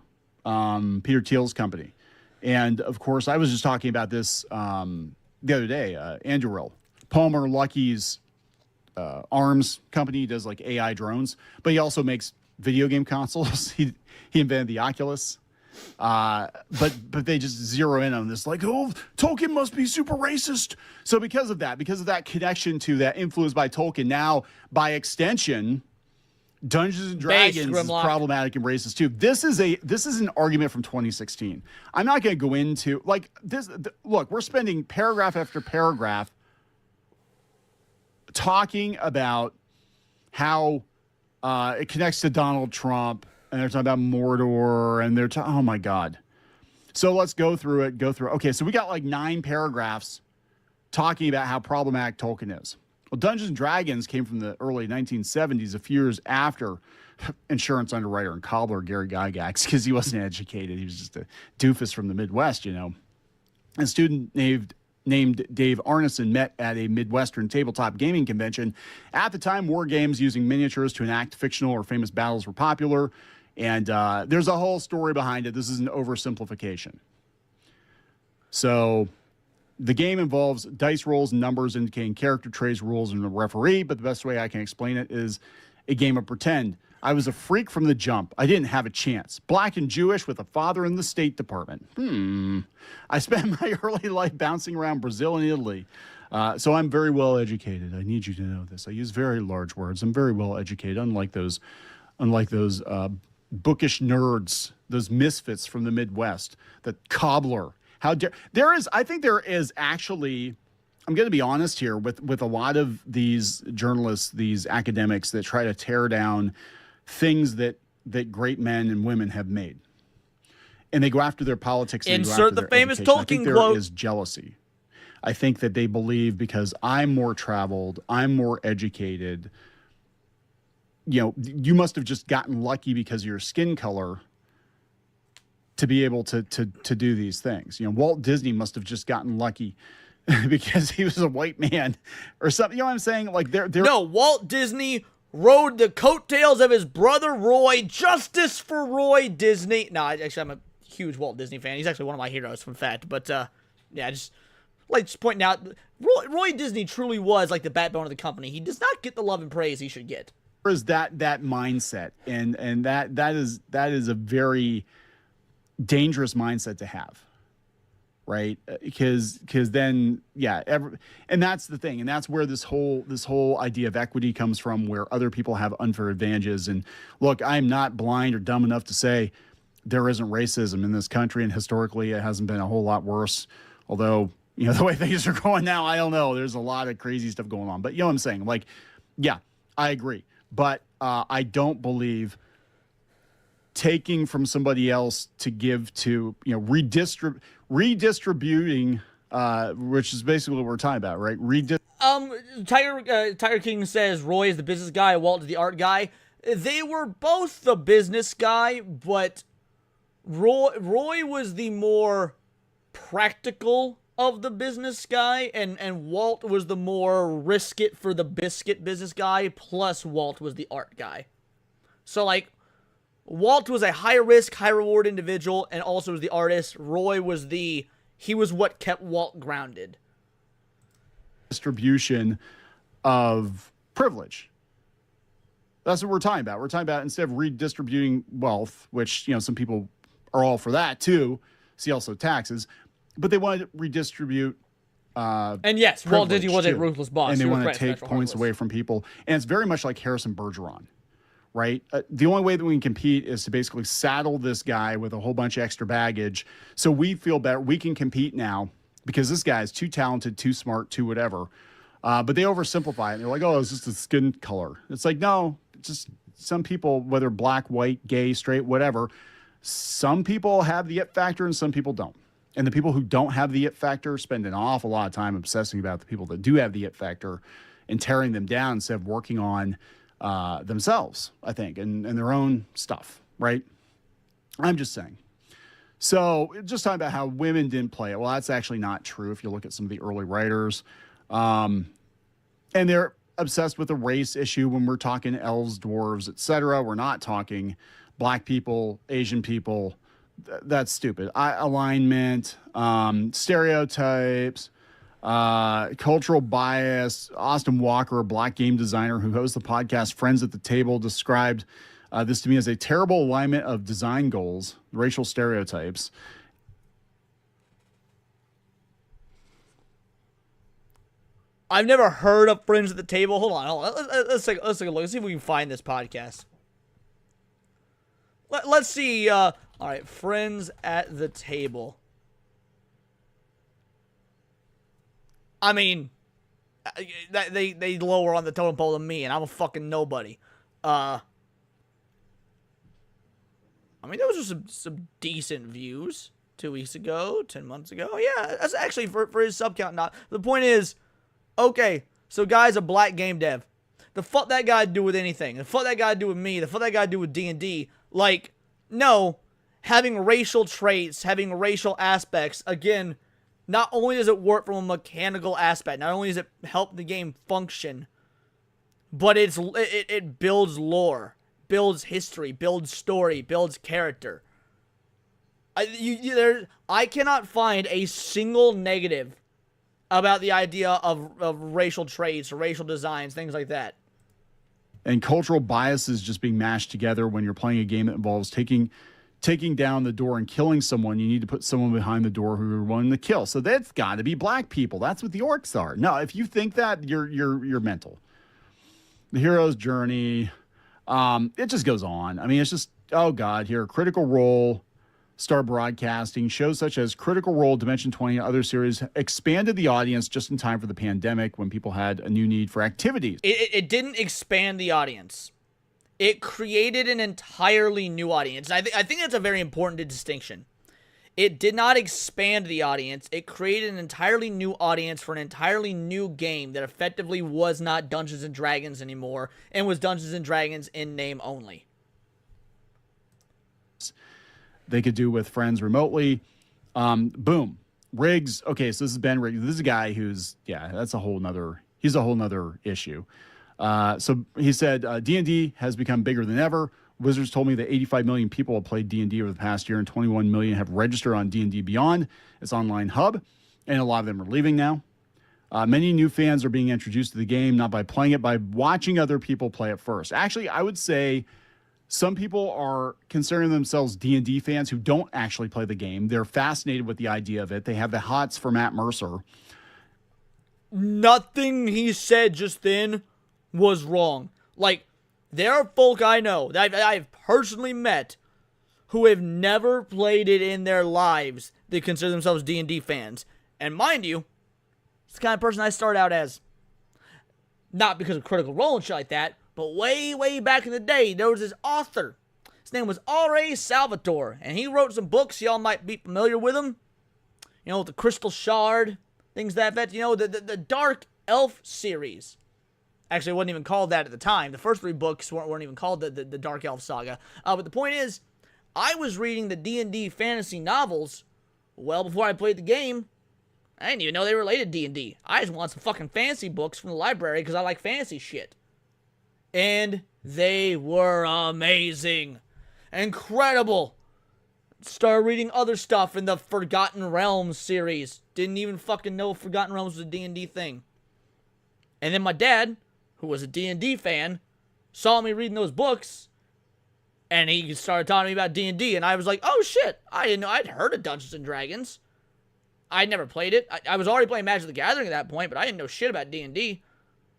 Peter Thiel's company. And of course, I was just talking about this the other day. Anduril, Palmer Lucky's arms company, does like AI drones, but he also makes video game consoles. He invented the Oculus. But they just zero in on this, like, oh, Tolkien must be super racist. So because of that connection to that influence by Tolkien, now by extension, Dungeons and Dragons is problematic and racist too. This is an argument from 2016. I'm not going to go into like this. Look, we're spending paragraph after paragraph talking about how it connects to Donald Trump, and they're talking about Mordor, and they're talking, oh my God. So let's go through it. Okay, so we got like 9 paragraphs talking about how problematic Tolkien is. Well, Dungeons and Dragons came from the early 1970s, a few years after insurance underwriter and cobbler Gary Gygax, because he wasn't educated. He was just a doofus from the Midwest, you know. A student named Dave Arneson met at a Midwestern tabletop gaming convention. At the time, war games using miniatures to enact fictional or famous battles were popular. And there's a whole story behind it. This is an oversimplification. So the game involves dice rolls and numbers indicating character traits, rules, and a referee. But the best way I can explain it is a game of pretend. I was a freak from the jump. I didn't have a chance. Black and Jewish with a father in the State Department. I spent my early life bouncing around Brazil and Italy. So I'm very well educated. I need you to know this. I use very large words. I'm very well educated, unlike those bookish nerds, those misfits from the Midwest, the cobbler. How dare I think there is actually, I'm going to be honest here, with a lot of these journalists, these academics that try to tear down things that great men and women have made. And they go after their politics. And insert the famous Tolkien I think quote. There is jealousy. I think that they believe because I'm more traveled, I'm more educated, you know, you must have just gotten lucky because of your skin color to be able to do these things. You know, Walt Disney must have just gotten lucky because he was a white man or something. You know what I'm saying? Like they're No, Walt Disney rode the coattails of his brother Roy. Justice for Roy Disney. No, actually, I'm a huge Walt Disney fan. He's actually one of my heroes, fun fact. But yeah, just pointing out, Roy Disney truly was like the backbone of the company. He does not get the love and praise he should get. Is that mindset, and that is a very dangerous mindset to have, right? Because then and that's the thing, and that's where this whole idea of equity comes from, where other people have unfair advantages. And look, I'm not blind or dumb enough to say there isn't racism in this country, and historically it hasn't been a whole lot worse. Although, you know, the way things are going now, I don't know. There's a lot of crazy stuff going on, but you know what I'm saying? Like, yeah, I agree. But I don't believe taking from somebody else to give to, you know, redistributing, which is basically what we're talking about, right? Tiger King says Roy is the business guy, Walt is the art guy. They were both the business guy, but Roy was the more practical of the business guy, and Walt was the more risk it for the biscuit business guy, plus Walt was the art guy. So, like, Walt was a high risk, high reward individual, and also was the artist. Roy was what kept Walt grounded. Distribution of privilege. That's what we're talking about. We're talking about, instead of redistributing wealth, which, you know, some people are all for that too, see also taxes, but they wanted to redistribute and yes, Walt Disney was a ruthless boss. And they want to take points away from people. And it's very much like Harrison Bergeron, right? The only way that we can compete is to basically saddle this guy with a whole bunch of extra baggage so we feel better. We can compete now because this guy is too talented, too smart, too whatever. But they oversimplify it. And they're like, oh, it's just a skin color. It's like, no, it's just some people, whether black, white, gay, straight, whatever, some people have the it factor and some people don't. And the people who don't have the it factor spend an awful lot of time obsessing about the people that do have the it factor and tearing them down instead of working on themselves, I think, and their own stuff, right? I'm just saying. So just talking about how women didn't play it. Well, that's actually not true if you look at some of the early writers. And they're obsessed with the race issue when we're talking elves, dwarves, etc. We're not talking black people, Asian people, that's stupid. Alignment, stereotypes, cultural bias. Austin Walker, a black game designer who hosts the podcast Friends at the Table, described this to me as a terrible alignment of design goals, racial stereotypes. I've never heard of Friends at the Table. Hold on. Let's take a look. Let's see if we can find this podcast. Let's see. All right, Friends at the Table. I mean, they lower on the totem pole than me, and I'm a fucking nobody. I mean, those are some decent views 2 weeks ago, 10 months ago. Yeah, that's actually for his sub count. Not the point is, okay, so guy's a black game dev. The fuck that guy do with anything? The fuck that guy do with me? The fuck that guy do with D&D? Like, no, having racial traits, having racial aspects, again, not only does it work from a mechanical aspect, not only does it help the game function, but it builds lore, builds history, builds story, builds character. I cannot find a single negative about the idea of racial traits or racial designs, things like that. And cultural biases just being mashed together when you're playing a game that involves taking down the door and killing someone. You need to put someone behind the door who you're willing to kill. So that's got to be black people. That's what the orcs are. No, if you think that, you're mental. The hero's journey, it just goes on. I mean, it's just, oh God, here, Critical Role, Star Broadcasting, shows such as Critical Role, Dimension 20, and other series expanded the audience just in time for the pandemic when people had a new need for activities. It didn't expand the audience. It created an entirely new audience. I think that's a very important distinction. It did not expand the audience. It created an entirely new audience for an entirely new game that effectively was not Dungeons & Dragons anymore and was Dungeons & Dragons in name only. They could do with friends remotely. Boom. Riggs. Okay, so this is Ben Riggs. This is a guy who's, he's a whole nother issue. So he said, D&D has become bigger than ever. Wizards told me that 85 million people have played D&D over the past year, and 21 million have registered on D&D Beyond, its online hub, and a lot of them are leaving now. Many new fans are being introduced to the game, not by playing it, by watching other people play it first. Actually, I would say some people are considering themselves D&D fans who don't actually play the game. They're fascinated with the idea of it. They have the hots for Matt Mercer. Nothing he said just then was wrong. Like, there are folk I know that I've personally met who have never played it in their lives that consider themselves D&D fans. And mind you, it's the kind of person I started out as. Not because of Critical Role and shit like that, but way, way back in the day, there was this author. His name was R.A. Salvatore, and he wrote some books. Y'all might be familiar with him. You know, the Crystal Shard, things that effect. You know, the Dark Elf series. Actually, it wasn't even called that at the time. The first 3 books weren't even called the Dark Elf Saga. But the point is, I was reading the D&D fantasy novels well before I played the game. I didn't even know they related to D&D. I just wanted some fucking fantasy books from the library because I like fantasy shit. And they were amazing. Incredible. Started reading other stuff in the Forgotten Realms series. Didn't even fucking know Forgotten Realms was a D&D thing. And then my dad, who was a D&D fan, saw me reading those books, and he started talking to me about D&D, and I was like, oh shit, I didn't know. I'd heard of Dungeons & Dragons. I'd never played it. I was already playing Magic the Gathering at that point, but I didn't know shit about D&D.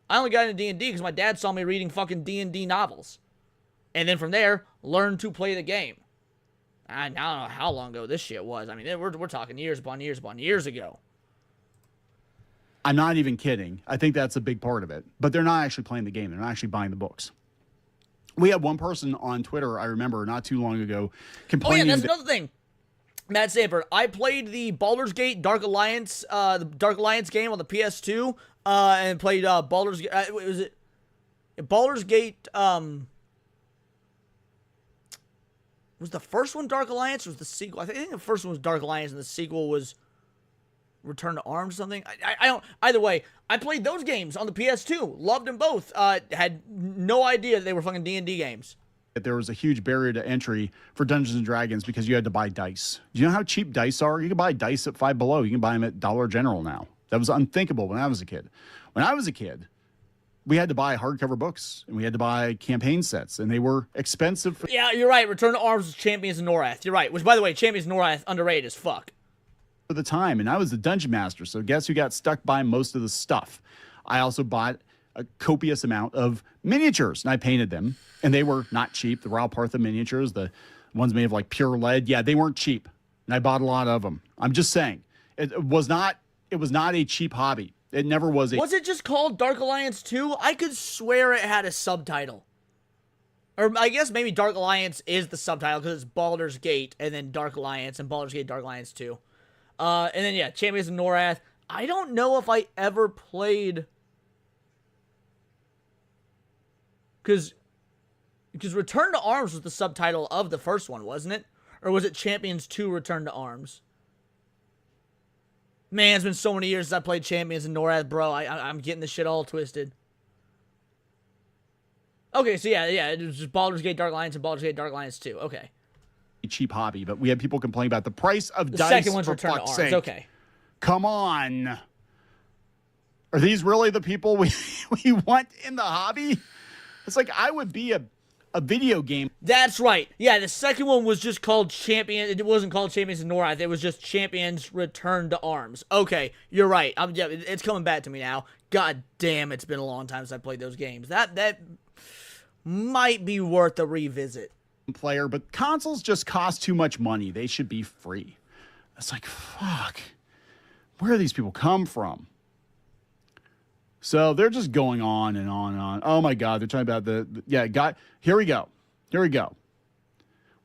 I only got into D&D because my dad saw me reading fucking D&D novels. And then from there, learned to play the game. I don't know how long ago this shit was. I mean, we're talking years upon years upon years ago. I'm not even kidding. I think that's a big part of it. But they're not actually playing the game. They're not actually buying the books. We had one person on Twitter, I remember, not too long ago, complaining. Oh, yeah, that's another thing. Matt Sanford, I played the Baldur's Gate Dark Alliance, the Dark Alliance game on the PS2, and played Baldur's Gate. Was it Baldur's Gate? Was the first one Dark Alliance, or was the sequel? I think the first one was Dark Alliance, and the sequel was Return to Arms or something. I don't. Either way, I played those games on the PS2. Loved them both. Had no idea they were fucking D&D games. that there was a huge barrier to entry for Dungeons and Dragons because you had to buy dice. Do you know how cheap dice are? You can buy dice at Five Below. You can buy them at Dollar General now. That was unthinkable when I was a kid. When I was a kid, we had to buy hardcover books and we had to buy campaign sets, and they were expensive. Yeah, you're right. Return to Arms was Champions of Norath. You're right. Which, by the way, Champions of Norath, underrated as fuck. For the time, and I was the dungeon master, so guess who got stuck by most of the stuff? I also bought a copious amount of miniatures, and I painted them, and they were not cheap. The Raw Partha miniatures, the ones made of like pure lead, yeah, they weren't cheap, and I bought a lot of them. I'm just saying, it was not a cheap hobby. It never was. Was it just called Dark Alliance 2? I could swear it had a subtitle. Or I guess maybe Dark Alliance is the subtitle because it's Baldur's Gate and then Dark Alliance and Baldur's Gate Dark Alliance 2. And then, yeah, Champions of Norath. I don't know if I ever played... Because Return to Arms was the subtitle of the first one, wasn't it? Or was it Champions 2 Return to Arms? Man, it's been so many years since I played Champions of Norath, bro. I'm getting this shit all twisted. Okay, so yeah, it was just Baldur's Gate Dark Alliance and Baldur's Gate Dark Alliance 2. Okay. A cheap hobby, but we had people complain about the price of The dice. second one's for Return to fuck's Arms. sake. Okay. Come on. Are these really the people we want in the hobby? It's like I would be a video game. That's right. Yeah, the second one was just called Champion. It wasn't called Champions of Norath. It was just Champions Return to Arms. Okay, you're right. Yeah, it's coming back to me now. God damn, it's been a long time since I played those games. That might be worth a revisit. Player, but consoles just cost too much money. They should be free. It's like, fuck. Where do these people come from? So they're just going on and on and on. Oh my God, they're talking about here we go.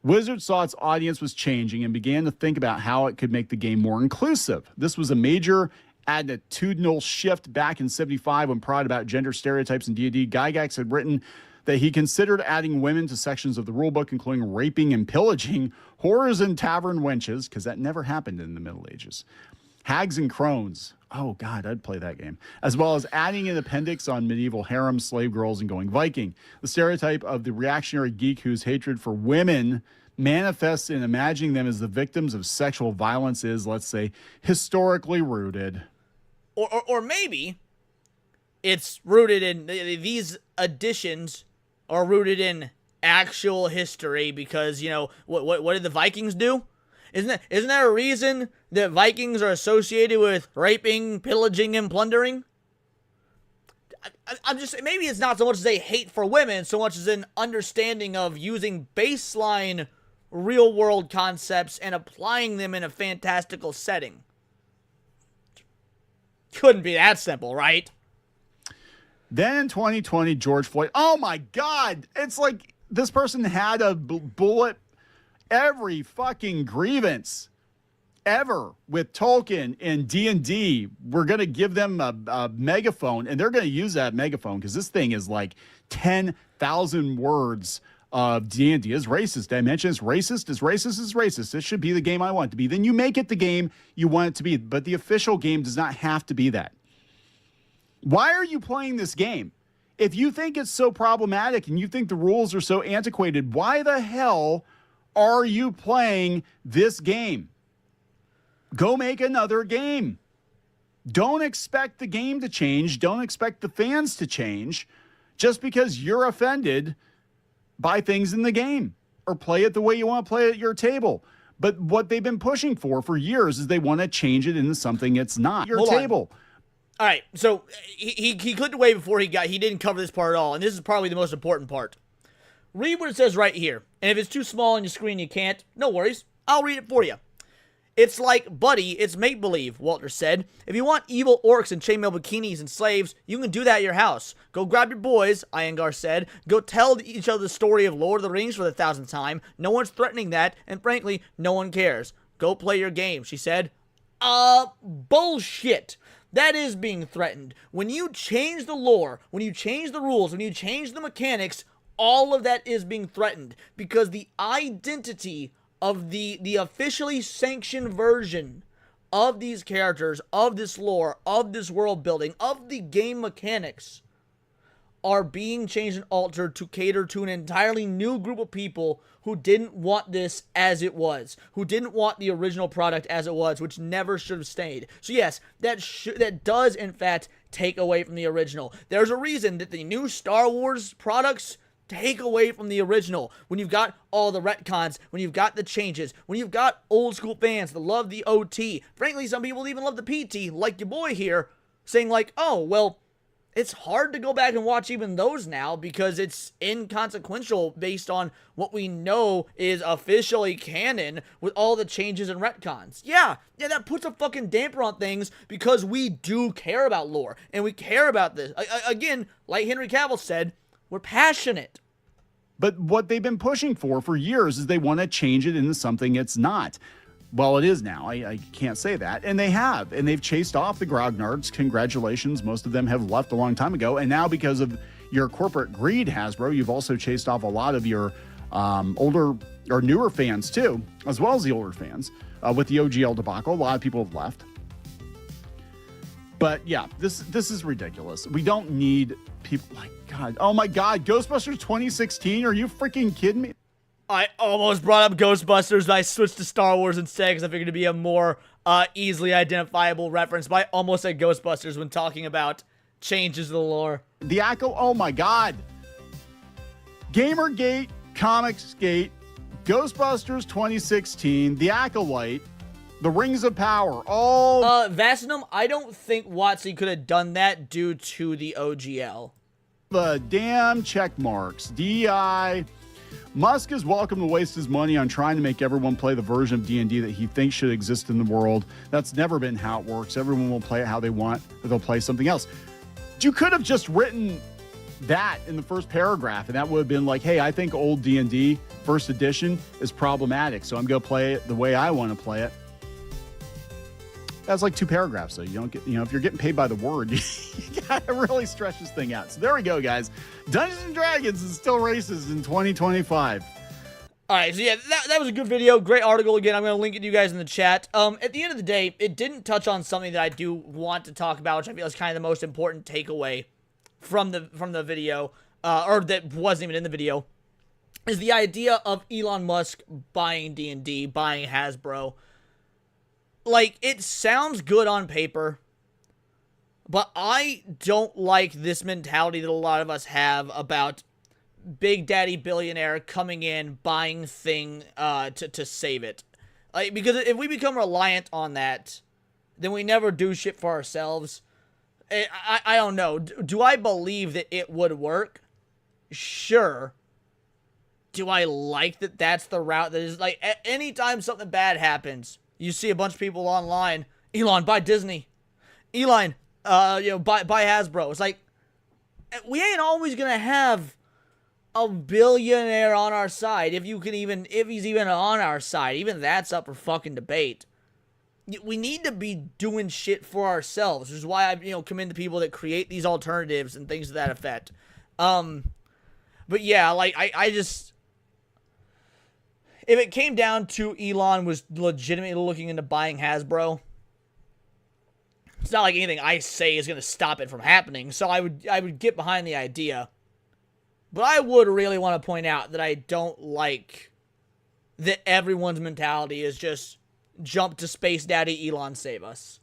Wizard saw its audience was changing and began to think about how it could make the game more inclusive. This was a major attitudinal shift back in 75 when pride about gender stereotypes in D&D. Gygax had written that he considered adding women to sections of the rulebook, including raping and pillaging, whores and tavern wenches, because that never happened in the Middle Ages, hags and crones. Oh, God, I'd play that game. As well as adding an appendix on medieval harems, slave girls, and going Viking. The stereotype of the reactionary geek whose hatred for women manifests in imagining them as the victims of sexual violence is, let's say, historically rooted. Or maybe it's rooted in these additions are rooted in actual history because, you know, what did the Vikings do? Isn't there a reason that Vikings are associated with raping, pillaging, and plundering? I'm just, maybe it's not so much as a hate for women, so much as an understanding of using baseline real-world concepts and applying them in a fantastical setting. Couldn't be that simple, right? Then in 2020, George Floyd. Oh my God. It's like this person had a bullet every fucking grievance ever with Tolkien and D&D. We're going to give them a megaphone, and they're going to use that megaphone because this thing is like 10,000 words of D&D is racist. Did I mention it's racist? Is racist is racist. This should be the game I want it to be. Then you make it the game you want it to be, but the official game does not have to be that. Why are you playing this game? If you think it's so problematic and you think the rules are so antiquated, why the hell are you playing this game? Go make another game. Don't expect the game to change. Don't expect the fans to change just because you're offended by things in the game, or play it the way you want to play it at your table. But what they've been pushing for years is they want to change it into something it's not. Your table. All right, so he clicked away before he didn't cover this part at all, and this is probably the most important part. Read what it says right here, and if it's too small on your screen you can't, no worries, I'll read it for you. It's like, buddy, it's make-believe, Walter said. If you want evil orcs and chainmail bikinis and slaves, you can do that at your house. Go grab your boys, Iyengar said. Go tell each other the story of Lord of the Rings for the 1000th time. No one's threatening that, and frankly, no one cares. Go play your game, she said. Bullshit. That is being threatened. When you change the lore, when you change the rules, when you change the mechanics, all of that is being threatened. Because the identity of the officially sanctioned version of these characters, of this lore, of this world building, of the game mechanics, are being changed and altered to cater to an entirely new group of people who didn't want this as it was, who didn't want the original product as it was, which never should have stayed. So yes, that does in fact take away from the original. There's a reason that the new Star Wars products take away from the original. When you've got all the retcons, when you've got the changes, when you've got old school fans that love the OT, frankly, some people even love the PT, like your boy here, saying like, oh, well, it's hard to go back and watch even those now because it's inconsequential based on what we know is officially canon with all the changes and retcons. Yeah, that puts a fucking damper on things because we do care about lore and we care about this. Again, like Henry Cavill said, we're passionate. But what they've been pushing for years is they want to change it into something it's not. Well, it is now. I can't say that. And they have. And they've chased off the grognards. Congratulations. Most of them have left a long time ago. And now because of your corporate greed, Hasbro, you've also chased off a lot of your older or newer fans too, as well as the older fans. With the OGL debacle, a lot of people have left. But yeah, this is ridiculous. We don't need people like, God, oh my God, Ghostbusters 2016? Are you freaking kidding me? I almost brought up Ghostbusters, but I switched to Star Wars instead because I figured it'd be a more easily identifiable reference. But I almost said Ghostbusters when talking about changes to the lore. The Echo, oh my God. Gamergate, Comicsgate, Ghostbusters 2016, The Acolyte, The Rings of Power, all... Vacinum, I don't think WotC could have done that due to the OGL. The damn check marks. DI... Musk is welcome to waste his money on trying to make everyone play the version of D&D that he thinks should exist in the world. That's never been how it works. Everyone will play it how they want, or they'll play something else. You could have just written that in the first paragraph, and that would have been like, hey, I think old D&D first edition is problematic, so I'm going to play it the way I want to play it. That's like 2 paragraphs, so you don't get, if you're getting paid by the word, you gotta really stretch this thing out. So there we go, guys. Dungeons and Dragons is still racist in 2025. All right, so yeah, that was a good video. Great article. Again, I'm going to link it to you guys in the chat. At the end of the day, it didn't touch on something that I do want to talk about, which I feel is kind of the most important takeaway from the video, or that wasn't even in the video, is the idea of Elon Musk buying D&D, buying Hasbro. Like, it sounds good on paper, but I don't like this mentality that a lot of us have about Big Daddy Billionaire coming in, buying thing to save it. Like, because if we become reliant on that, then we never do shit for ourselves. I don't know. Do I believe that it would work? Sure. Do I like that that's the route that is, like, anytime something bad happens, you see a bunch of people online, Elon, buy Disney. Elon, buy Hasbro. It's like, we ain't always gonna have a billionaire on our side. If he's even on our side, even that's up for fucking debate. We need to be doing shit for ourselves, which is why I, commend the people that create these alternatives and things to that effect. But yeah, like, I just... If it came down to Elon was legitimately looking into buying Hasbro, it's not like anything I say is going to stop it from happening, so I would get behind the idea. But I would really want to point out that I don't like that everyone's mentality is just jump to Space Daddy Elon save us.